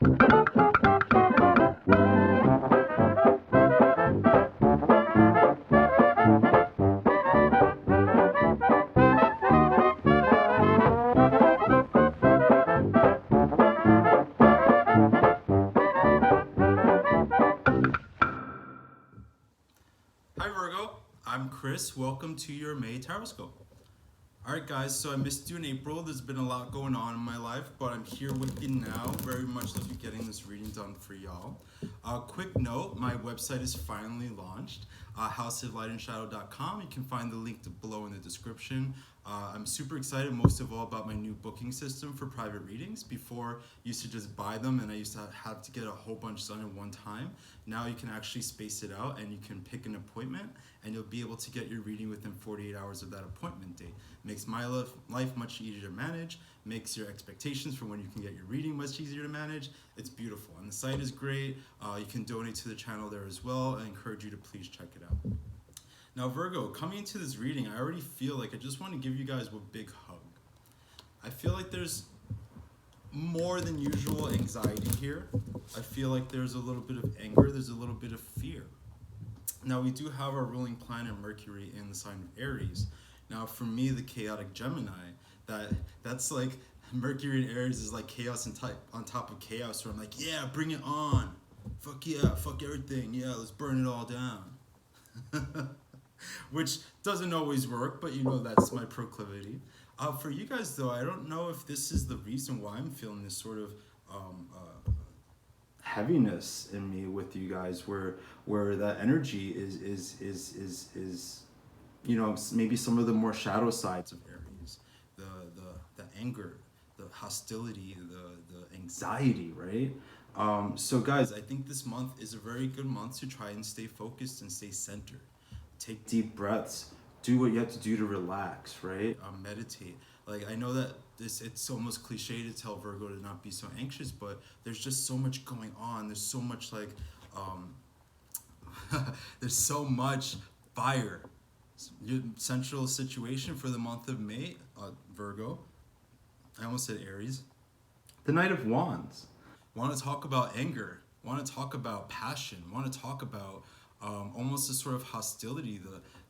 Hi Virgo, I'm Chris. Welcome to your May Taroscope. Alright guys, so I missed you in April. There's been a lot going on in my life, but I'm here with you now. Very much looking getting this reading done for y'all. Quick note, my website is finally launched, houseoflightandshadow.com. You can find the link below in the description. I'm super excited most of all about my new booking system for private readings. Before, I used to just buy them and I used to have to get a whole bunch done at one time. Now you can actually space it out and you can pick an appointment and you'll be able to get your reading within 48 hours of that appointment date. Makes my life much easier to manage, makes your expectations for when you can get your reading much easier to manage. It's beautiful and the site is great. You can donate to the channel there as well. I encourage you to please check it out. Now Virgo, coming into this reading, I already feel like I just want to give you guys a big hug. I feel like there's more than usual anxiety here. I feel like there's a little bit of anger, there's a little bit of fear. Now we do have our ruling planet Mercury in the sign of Aries. Now for me, the chaotic Gemini, that's like Mercury in Aries is like chaos on top of chaos, where I'm like, yeah, bring it on. Fuck yeah, fuck everything. Yeah, let's burn it all down. Which doesn't always work, but you know that's my proclivity. For you guys though, I don't know if this is the reason why I'm feeling this sort of heaviness in me with you guys, where that energy is you know, maybe some of the more shadow sides of Aries, the anger, the hostility, the anxiety, right? So guys, I think this month is a very good month to try and stay focused and stay centered. Take deep breaths, do what you have to do to relax, right? Meditate. Like, I know that it's almost cliche to tell Virgo to not be so anxious, but there's just so much going on. There's so much like, there's so much fire. Your central situation for the month of May, Virgo, I almost said Aries. The Knight of Wands. Want to talk about anger, want to talk about passion, want to talk about almost a sort of hostility.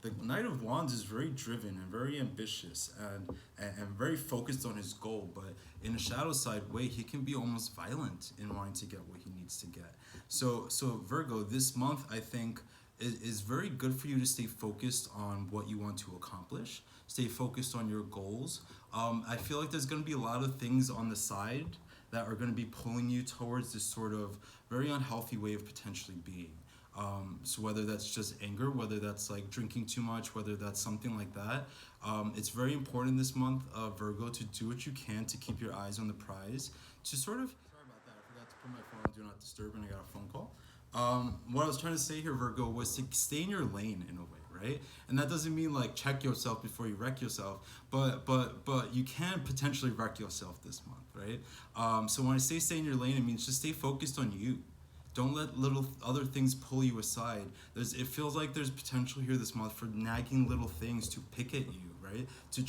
The Knight of Wands is very driven and very ambitious and very focused on his goal, but in a shadow side way, he can be almost violent in wanting to get what he needs to get. So Virgo, this month I think is very good for you to stay focused on what you want to accomplish, stay focused on your goals. I feel like there's going to be a lot of things on the side that are going to be pulling you towards this sort of very unhealthy way of potentially being. So whether that's just anger, whether that's like drinking too much, whether that's something like that, it's very important this month, Virgo, to do what you can to keep your eyes on the prize, to sort of, sorry about that, I forgot to put my phone on Do Not Disturb and I got a phone call. What I was trying to say here, Virgo, was to stay in your lane in a way, right? And that doesn't mean like check yourself before you wreck yourself, but you can potentially wreck yourself this month, right? So when I say stay in your lane, it means just stay focused on you. Don't let little other things pull you aside. It feels like there's potential here this month for nagging little things to pick at you, right? To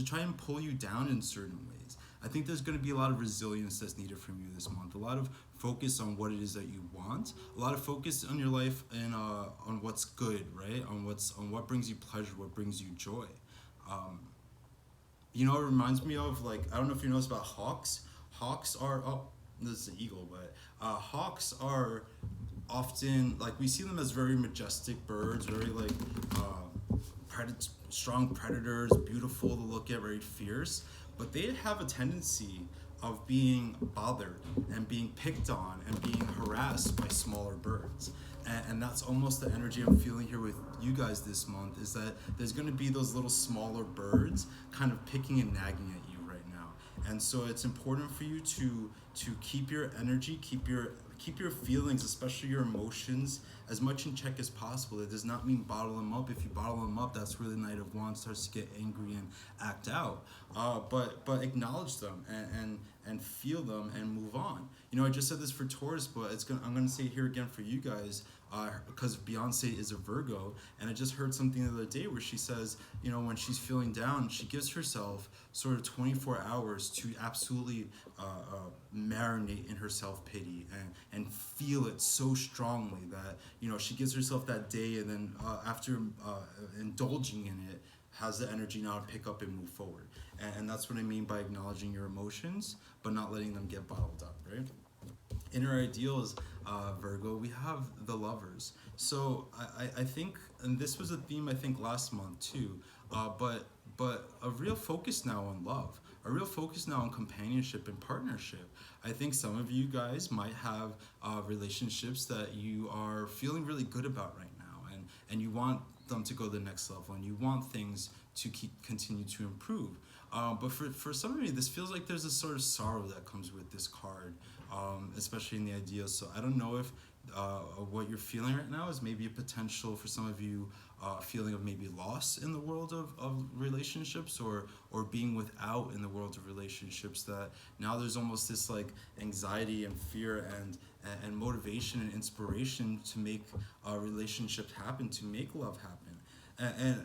try and pull you down in certain ways. I think there's going to be a lot of resilience that's needed from you this month. A lot of focus on what it is that you want. A lot of focus on your life and on what's good, right? On what brings you pleasure, what brings you joy. You know, it reminds me of, like, I don't know if you know this about hawks. Hawks are this is an eagle, but hawks are often, like, we see them as very majestic birds, very like strong predators, beautiful to look at, very fierce, but they have a tendency of being bothered and being picked on and being harassed by smaller birds. And that's almost the energy I'm feeling here with you guys this month, is that there's going to be those little smaller birds kind of picking and nagging at you right now. And so it's important for you to keep your energy, keep your feelings, especially your emotions, as much in check as possible. It does not mean bottle them up. If you bottle them up, that's where the Knight of Wands starts to get angry and act out. But acknowledge them and feel them and move on. I just said this for Taurus, but I'm gonna say it here again for you guys, because Beyonce is a Virgo, and I just heard something the other day where she says, when she's feeling down, she gives herself sort of 24 hours to absolutely marinate in her self-pity and feel it so strongly that, she gives herself that day, and then after indulging in it, has the energy now to pick up and move forward. And that's what I mean by acknowledging your emotions, but not letting them get bottled up, right? In our ideals, Virgo, we have the Lovers. So I think, and this was a theme I think last month too, but a real focus now on love, a real focus now on companionship and partnership. I think some of you guys might have relationships that you are feeling really good about right now, and you want them to go to the next level, and you want things to continue to improve. But for some of you, this feels like there's a sort of sorrow that comes with this card, especially in the ideas. So I don't know if what you're feeling right now is maybe a potential for some of you feeling of maybe loss in the world of relationships, or being without in the world of relationships, that now there's almost this like anxiety and fear and motivation and inspiration to make relationships happen, to make love happen.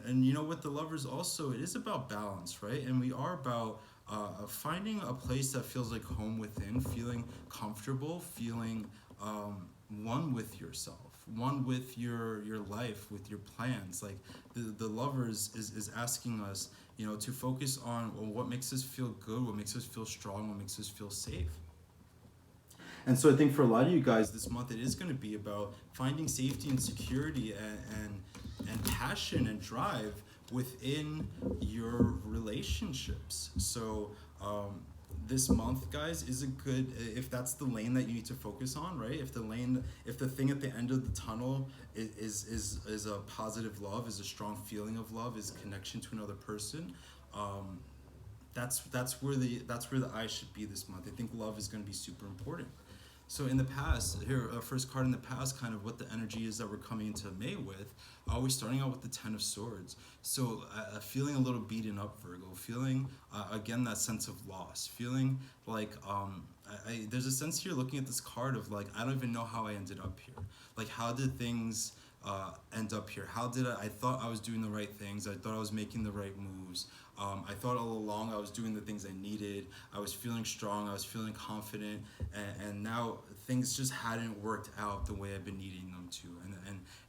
And with the Lovers also, it is about balance, right? And we are about finding a place that feels like home within, feeling comfortable, feeling one with yourself, one with your life, with your plans. Like the Lovers is asking us, to focus on what makes us feel good, what makes us feel strong, what makes us feel safe. And so I think for a lot of you guys this month, it is going to be about finding safety and security and passion and drive within your relationships. So this month, guys, is a good, if that's the lane that you need to focus on, right? If the thing at the end of the tunnel is a positive love, is a strong feeling of love, is connection to another person, that's where the eye should be this month. I think love is going to be super important. So in the past, here, first card in the past, kind of what the energy is that we're coming into May with, we're starting out with the Ten of Swords. So feeling a little beaten up, Virgo, feeling, again, that sense of loss, feeling like, there's a sense here looking at this card of like, I don't even know how I ended up here. Like, how did things end up here? How did I thought I was doing the right things. I thought I was making the right moves. I thought all along I was doing the things I needed. I was feeling strong. I was feeling confident. And now things just hadn't worked out the way I've been needing them to.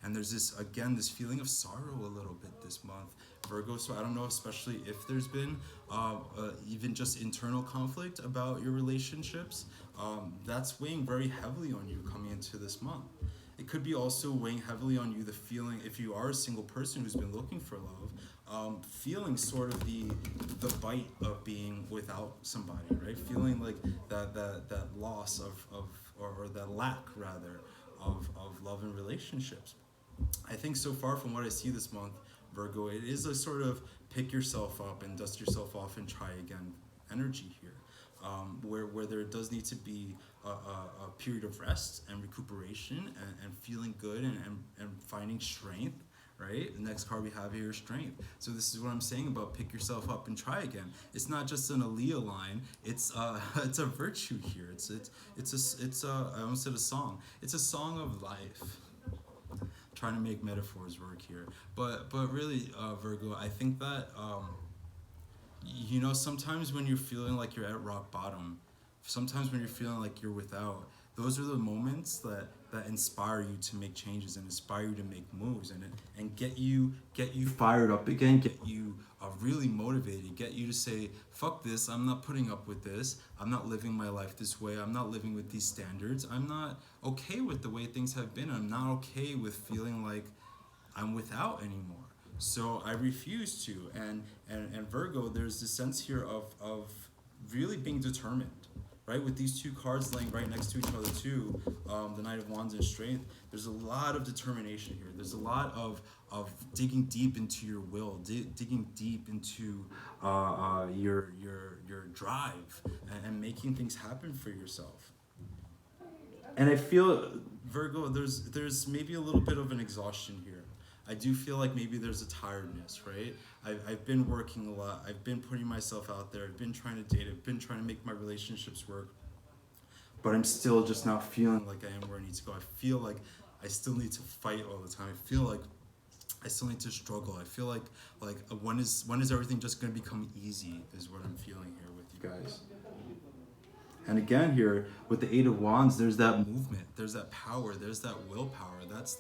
And there's this, again, this feeling of sorrow a little bit this month, Virgo. So I don't know, especially if there's been even just internal conflict about your relationships. That's weighing very heavily on you coming into this month. It could be also weighing heavily on you, the feeling, if you are a single person who's been looking for love, feeling sort of the bite of being without somebody, right? Feeling like that loss or that lack, rather, of love and relationships. I think so far from what I see this month, Virgo, it is a sort of pick yourself up and dust yourself off and try again energy here. Where there does need to be a period of rest and recuperation and feeling good and finding strength, right? The next card we have here is strength. So this is what I'm saying about pick yourself up and try again. It's not just an Aaliyah line. It's it's a virtue here. It's I almost said a song. It's a song of life. Trying to make metaphors work here, but really, Virgo, I think that sometimes when you're feeling like you're at rock bottom, sometimes when you're feeling like you're without, those are the moments that inspire you to make changes and inspire you to make moves and get you fired up again, get you really motivated, get you to say, fuck this, I'm not putting up with this, I'm not living my life this way, I'm not living with these standards, I'm not okay with the way things have been, I'm not okay with feeling like I'm without anymore. So I refuse to, and Virgo, there's this sense here of really being determined, right? With these two cards laying right next to each other too, the Knight of Wands and Strength, there's a lot of determination here. There's a lot of digging deep into your will, digging deep into your drive, and making things happen for yourself. And I feel, Virgo, there's maybe a little bit of an exhaustion here. I do feel like maybe there's a tiredness, right? I've been working a lot. I've been putting myself out there. I've been trying to date. I've been trying to make my relationships work. But I'm still just not feeling like I am where I need to go. I feel like I still need to fight all the time. I feel like I still need to struggle. I feel like when is everything just going to become easy is what I'm feeling here with you guys. And again here with the Eight of Wands, there's that movement, there's that power, there's that willpower. There's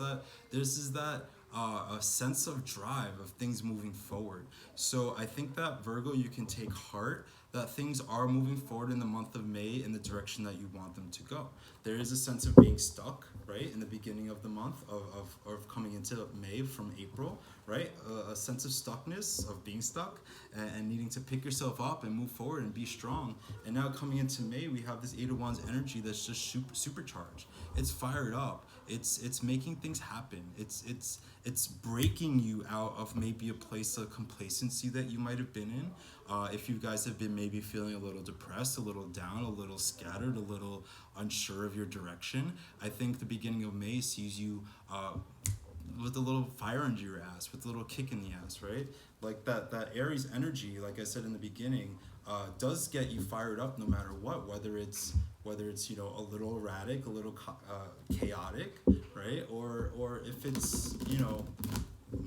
that a sense of drive of things moving forward. So I think that Virgo, you can take heart that things are moving forward in the month of May in the direction that you want them to go. There is a sense of being stuck, right, in the beginning of the month of coming into May from April, right? A sense of stuckness, of being stuck and needing to pick yourself up and move forward and be strong. And now coming into May, we have this Eight of Wands energy that's just supercharged. It's fired up. It's making things happen. It's breaking you out of maybe a place of complacency that you might have been in. If you guys have been maybe feeling a little depressed, a little down, a little scattered, a little unsure of your direction, I think the beginning of May sees you with a little fire under your ass, with a little kick in the ass, right? Like that Aries energy, like I said in the beginning, does get you fired up no matter what, whether it's a little erratic, a little chaotic, right? Or if it's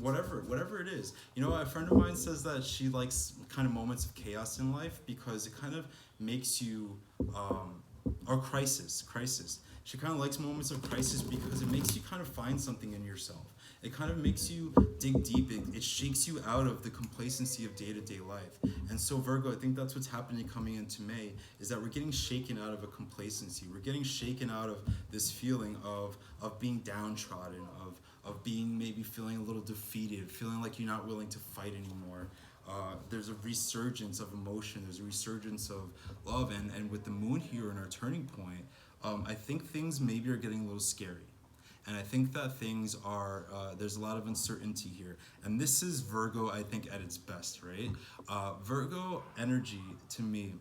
whatever it is. A friend of mine says that she likes kind of moments of chaos in life because it kind of makes you or crisis. She kind of likes moments of crisis because it makes you kind of find something in yourself. It kind of makes you dig deep. It shakes you out of the complacency of day-to-day life. And so Virgo, I think that's what's happening coming into May, is that we're getting shaken out of a complacency. We're getting shaken out of this feeling of being downtrodden, of being maybe feeling a little defeated, feeling like you're not willing to fight anymore. There's a resurgence of emotion. There's a resurgence of love. And with the moon here in our turning point, I think things maybe are getting a little scary. And I think that things are, there's a lot of uncertainty here. And this is Virgo, I think, at its best, right? Virgo energy, to me,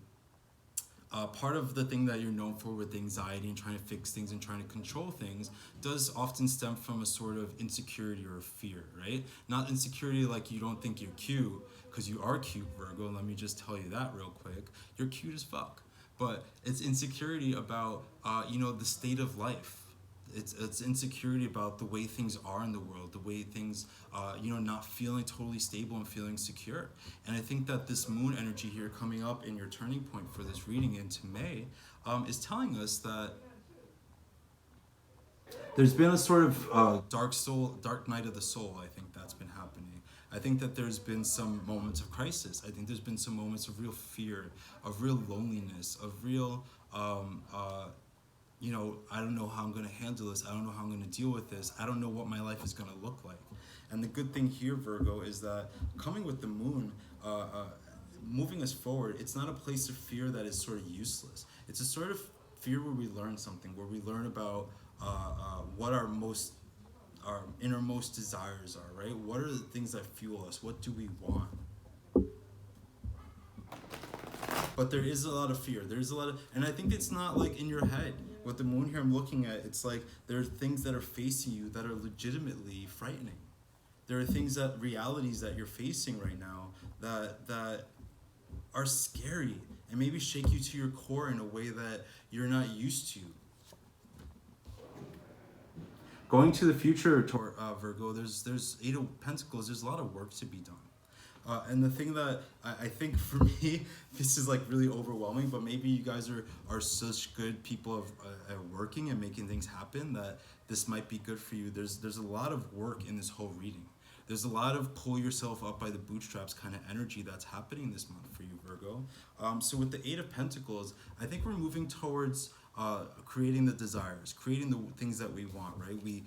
part of the thing that you're known for with anxiety and trying to fix things and trying to control things does often stem from a sort of insecurity or fear, right? Not insecurity like you don't think you're cute, because you are cute, Virgo. Let me just tell you that real quick. You're cute as fuck. But it's insecurity about, the state of life. It's insecurity about the way things are in the world, the way things, not feeling totally stable and feeling secure. And I think that this moon energy here coming up in your turning point for this reading into May is telling us that there's been a sort of dark night of the soul. I think that's been happening. I think that there's been some moments of crisis. I think there's been some moments of real fear, of real loneliness, of real I don't know how I'm going to handle this. I don't know how I'm going to deal with this. I don't know what my life is going to look like. And the good thing here, Virgo, is that coming with the moon, moving us forward, it's not a place of fear that is sort of useless. It's a sort of fear where we learn something, where we learn about what our innermost desires are, right? What are the things that fuel us? What do we want? But there is a lot of fear. There's a lot of, and I think it's not like in your head. With the moon here I'm looking at, it's like there are things that are facing you that are legitimately frightening. There are realities that you're facing right now that are scary and maybe shake you to your core in a way that you're not used to. Going to the future, Virgo, there's Eight of Pentacles, there's a lot of work to be done. And the thing that I think for me, this is like really overwhelming, but maybe you guys are such good people at working and making things happen that this might be good for you. There's a lot of work in this whole reading. There's a lot of pull yourself up by the bootstraps kind of energy that's happening this month for you, Virgo. So with the Eight of Pentacles, I think we're moving towards creating the desires, creating the things that we want, right? We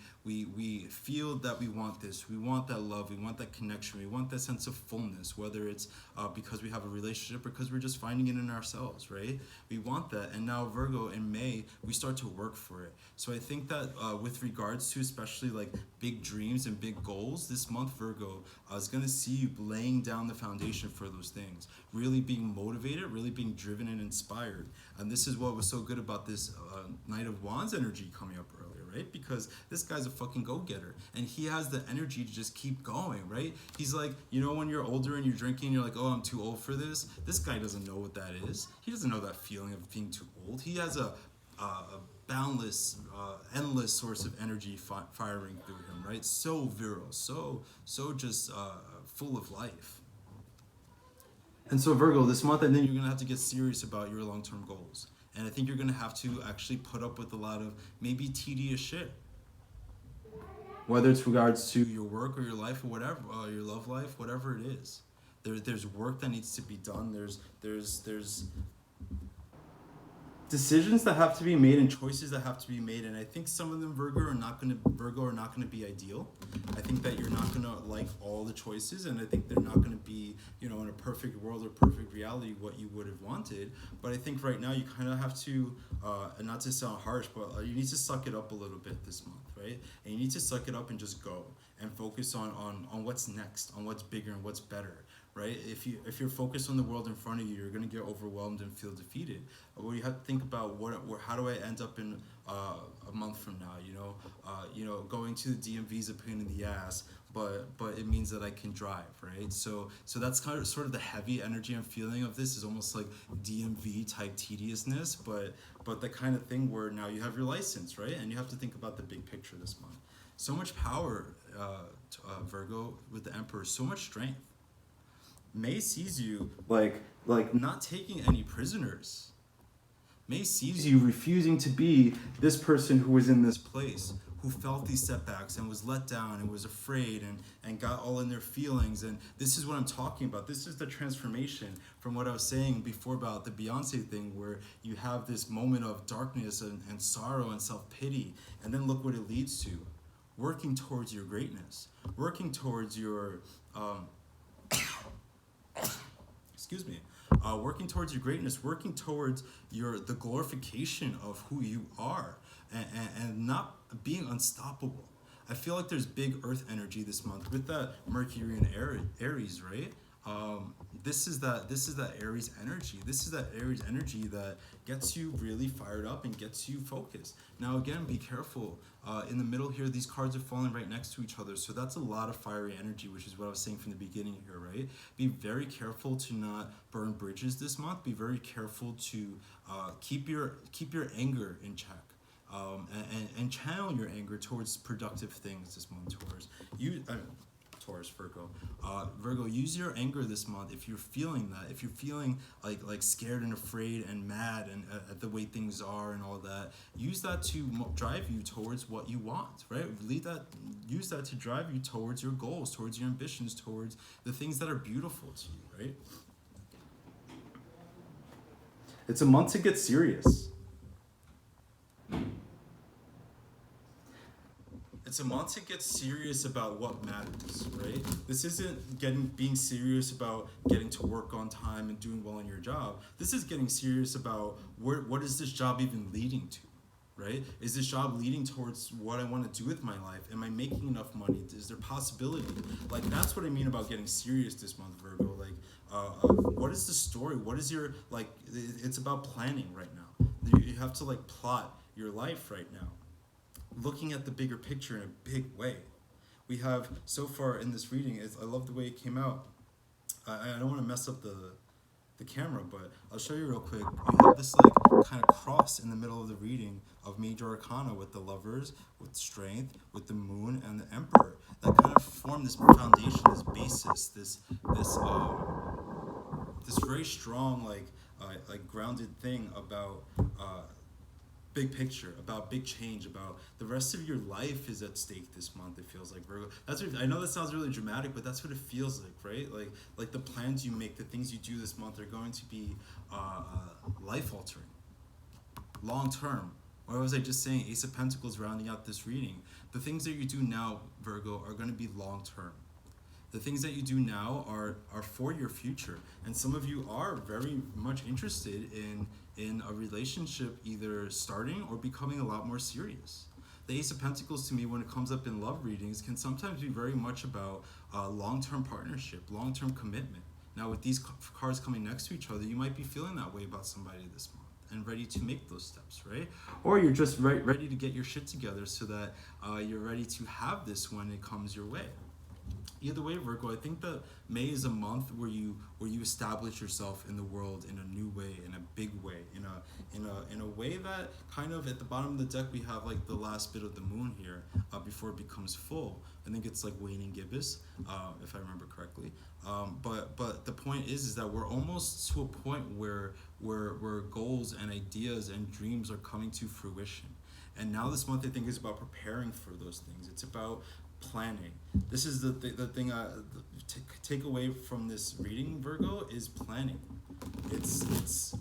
feel that we want this, we want that love, we want that connection, we want that sense of fullness, whether it's because we have a relationship or because we're just finding it in ourselves, right? We want that. And now Virgo, in May, we start to work for it. So I think that with regards to especially like big dreams and big goals, this month Virgo is going to see you laying down the foundation for those things, really being motivated, really being driven and inspired. And this is what was so good about this Knight of Wands energy coming up earlier, right? Because this guy's a fucking go-getter, and he has the energy to just keep going, right? He's like, you know, when you're older and you're drinking, you're like, oh, I'm too old for this. This guy doesn't know what that is. He doesn't know that feeling of being too old. He has a boundless, endless source of energy firing through him, right? So virile, so just full of life. And so Virgo, this month, I think you're gonna have to get serious about your long-term goals. And I think you're gonna have to actually put up with a lot of maybe tedious shit. Whether it's regards to your work or your life or whatever, your love life, whatever it is. There's work that needs to be done. There's decisions that have to be made and choices that have to be made, and I think some of them Virgo are not gonna be ideal. I think that you're not gonna like all the choices, and I think they're not gonna be, you know, in a perfect world or perfect reality what you would have wanted. But I think right now you kind of have to, and not to sound harsh, but you need to suck it up a little bit this month, right? And you need to suck it up and just go and focus on what's next, on what's bigger and what's better. Right? If you're focused on the world in front of you, you're gonna get overwhelmed and feel defeated. Well, you have to think about how do I end up in a month from now? You know, going to the DMV is a pain in the ass, but it means that I can drive, right? So that's kind of sort of the heavy energy I'm feeling of this is almost like DMV type tediousness, but the kind of thing where now you have your license, right? And you have to think about the big picture this month. So much power, Virgo, with the Emperor, so much strength. May sees you like not taking any prisoners. May sees you refusing to be this person who was in this place, who felt these setbacks and was let down and was afraid and got all in their feelings. And this is what I'm talking about. This is the transformation from what I was saying before about the Beyonce thing, where you have this moment of darkness and sorrow and self-pity, and then look what it leads to. Working towards your greatness, working towards your working towards your greatness, working towards the glorification of who you are, and not being unstoppable. I feel like there's big earth energy this month with that Mercury and Aries, right? This is that Aries energy. This is that Aries energy that gets you really fired up and gets you focused. Now again, be careful. In the middle here, these cards are falling right next to each other, so that's a lot of fiery energy, which is what I was saying from the beginning here, right? Be very careful to not burn bridges this month. Be very careful to keep your anger in check. And channel your anger towards productive things this month, Taurus, Virgo. Virgo, use your anger this month if you're feeling that. If you're feeling like scared and afraid and mad and at the way things are and all that, use that to drive you towards what you want, right? Use that to drive you towards your goals, towards your ambitions, towards the things that are beautiful to you, right? It's a month to get serious. It's a month to get serious about what matters, right? This isn't being serious about getting to work on time and doing well in your job. This is getting serious about what is this job even leading to, right? Is this job leading towards what I want to do with my life? Am I making enough money? Is there possibility? Like, that's what I mean about getting serious this month, Virgo. Like, what is the story? What is your, like, it's about planning right now. You have to, like, plot your life right now, looking at the bigger picture in a big way. We have, so far in this reading, I love the way it came out. I don't want to mess up the camera, but I'll show you real quick. You have this like kind of cross in the middle of the reading of major arcana with the Lovers, with Strength, with the Moon, and the Emperor. That kind of form this foundation, this basis, this very strong, like grounded thing about big picture, about big change, about the rest of your life is at stake this month. It feels like, Virgo. That's what, I know that sounds really dramatic, but that's what it feels like, right? Like the plans you make, the things you do this month are going to be life altering, long term. Or was I just saying, Ace of Pentacles rounding out this reading? The things that you do now, Virgo, are going to be long term. The things that you do now are for your future, and some of you are very much interested in a relationship either starting or becoming a lot more serious. The Ace of Pentacles, to me, when it comes up in love readings, can sometimes be very much about long-term partnership, long-term commitment. Now, with these cards coming next to each other, you might be feeling that way about somebody this month. and ready to make those steps, right? Or you're just ready to get your shit together so that you're ready to have this when it comes your way. Either way, Virgo, I think that May is a month where you establish yourself in the world in a new way, in a big way, in a way that kind of at the bottom of the deck we have like the last bit of the moon here before it becomes full. I think it's like waning gibbous, if I remember correctly. But the point is that we're almost to a point where goals and ideas and dreams are coming to fruition. And now this month I think is about preparing for those things. It's about planning. This is the thing I take away from this reading, Virgo, is planning. It's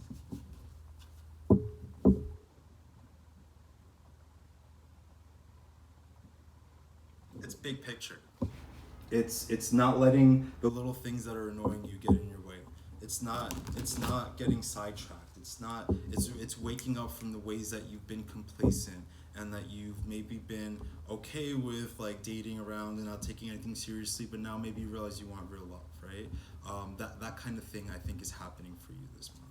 big picture. It's not letting the little things that are annoying you get in your way. It's not getting sidetracked. It's waking up from the ways that you've been complacent and that you've maybe been okay with like dating around and not taking anything seriously, but now maybe you realize you want real love, right? That kind of thing I think is happening for you this month.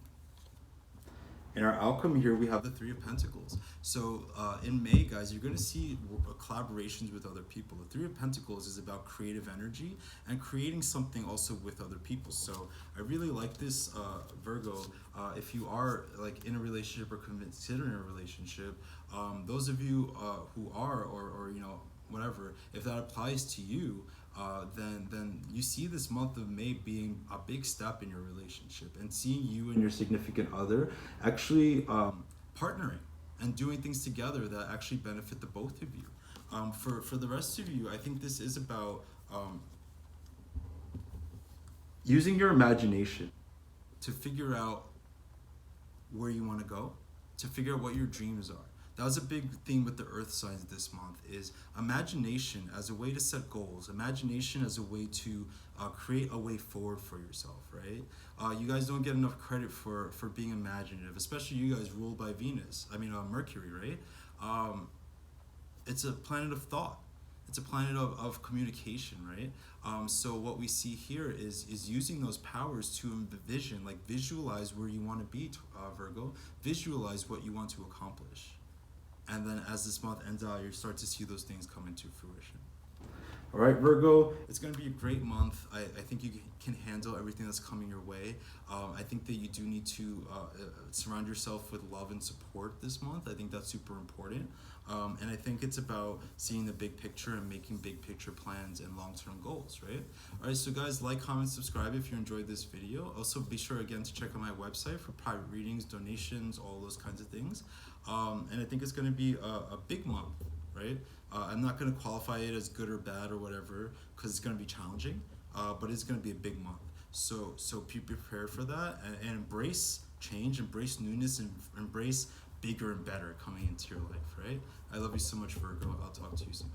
In our outcome here, we have the Three of Pentacles. So in May, guys, you're going to see collaborations with other people. The Three of Pentacles is about creative energy and creating something also with other people. So I really like this, Virgo. If you are like in a relationship or considering a relationship, those of you who are, or you know, whatever, if that applies to you, then you see this month of May being a big step in your relationship and seeing you and your significant other actually partnering and doing things together that actually benefit the both of you. For the rest of you, I think this is about using your imagination to figure out where you want to go, to figure out what your dreams are. That was a big theme with the earth signs this month, is imagination as a way to set goals, imagination as a way to create a way forward for yourself, right? You guys don't get enough credit for being imaginative, especially you guys ruled by Mercury, right? It's a planet of thought. It's a planet of communication, right? So what we see here is using those powers to envision, like visualize where you want to be, Virgo, visualize what you want to accomplish. And then as this month ends out, you start to see those things come into fruition. All right, Virgo, it's going to be a great month. I think you can handle everything that's coming your way. I think that you do need to surround yourself with love and support this month. I think that's super important. And I think it's about seeing the big picture and making big picture plans and long-term goals, right? All right, so guys, like, comment, subscribe if you enjoyed this video. Also, be sure again to check out my website for private readings, donations, all those kinds of things. And I think it's going to be a big month, right? I'm not going to qualify it as good or bad or whatever because it's going to be challenging, but it's going to be a big month. So be prepared for that and embrace change, embrace newness, and embrace bigger and better coming into your life, right? I love you so much, Virgo. I'll talk to you soon.